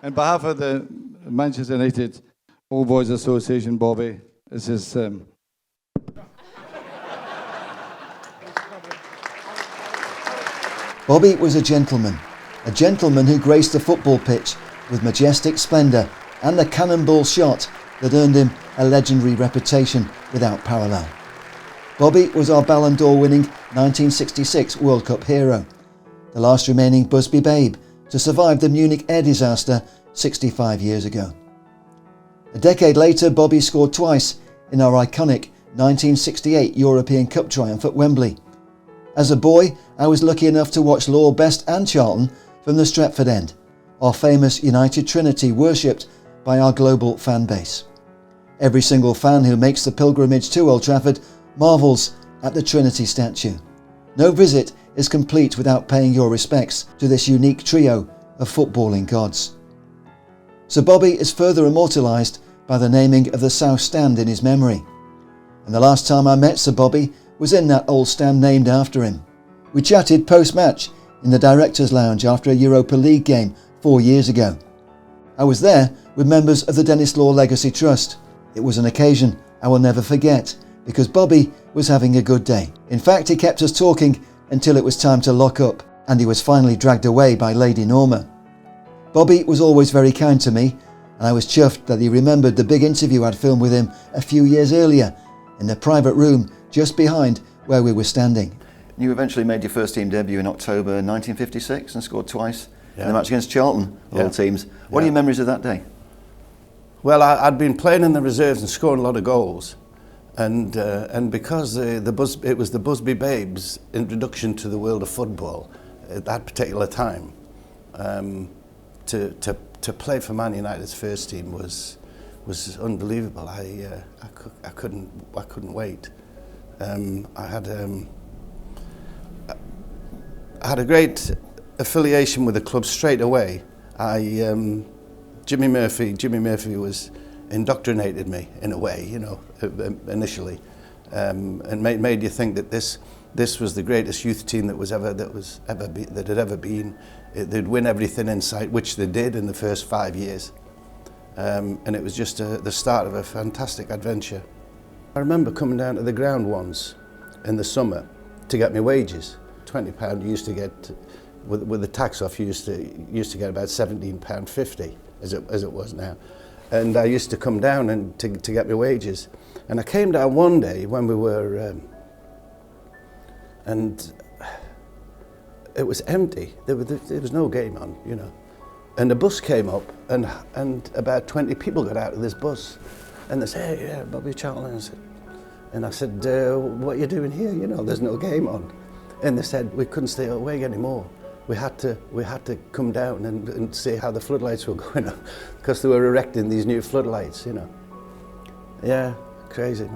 On behalf of the Manchester United Old Boys Association, Bobby, this is... Bobby was a gentleman who graced the football pitch with majestic splendour and a cannonball shot that earned him a legendary reputation without parallel. Bobby was our Ballon D'Or winning 1966 World Cup hero, the last remaining Busby babe to survive the Munich air disaster 65 years ago. A decade later, Bobby scored twice in our iconic 1968 European Cup triumph at Wembley. As a boy, I was lucky enough to watch Law, Best and Charlton from the Stretford end, our famous United Trinity worshipped by our global fan base. Every single fan who makes the pilgrimage to Old Trafford marvels at the Trinity statue. No visit is complete without paying your respects to this unique trio of footballing gods. Sir Bobby is further immortalised by the naming of the South Stand in his memory. And the last time I met Sir Bobby was in that old stand named after him. We chatted post-match in the Directors' Lounge after a Europa League game 4 years ago. I was there with members of the Dennis Law Legacy Trust. It was an occasion I will never forget because Bobby was having a good day. In fact, he kept us talking until it was time to lock up and he was finally dragged away by Lady Norma. Bobby was always very kind to me and I was chuffed that he remembered the big interview I'd filmed with him a few years earlier in the private room just behind where we were standing. You eventually made your first team debut in October 1956 and scored twice in the match against Charlton, all teams. What are your memories of that day? Well, I'd been playing in the reserves and scoring a lot of goals, and because it was the Busby Babes' introduction to the world of football at that particular time, to play for Man United's first team was unbelievable. I couldn't wait. I had a great affiliation with the club straight away. Jimmy Murphy was indoctrinated me in a way, you know, initially, and made you think that this was the greatest youth team that had ever been. They'd win everything in sight, which they did in the first 5 years, and it was just the start of a fantastic adventure. I remember coming down to the ground once in the summer to get my wages. £20 you used to get, with the tax off, you used to get about £17.50 as it was now. And I used to come down and to get my wages. And I came down one day when we were, and it was empty. There was no game on, you know. And the bus came up and about 20 people got out of this bus. And they said, "Hey, yeah, Bobby Charlton." And I said, "What are you doing here? You know, there's no game on." And they said we couldn't stay awake anymore. We had to come down and see how the floodlights were going on because they were erecting these new floodlights. You know, yeah, crazy.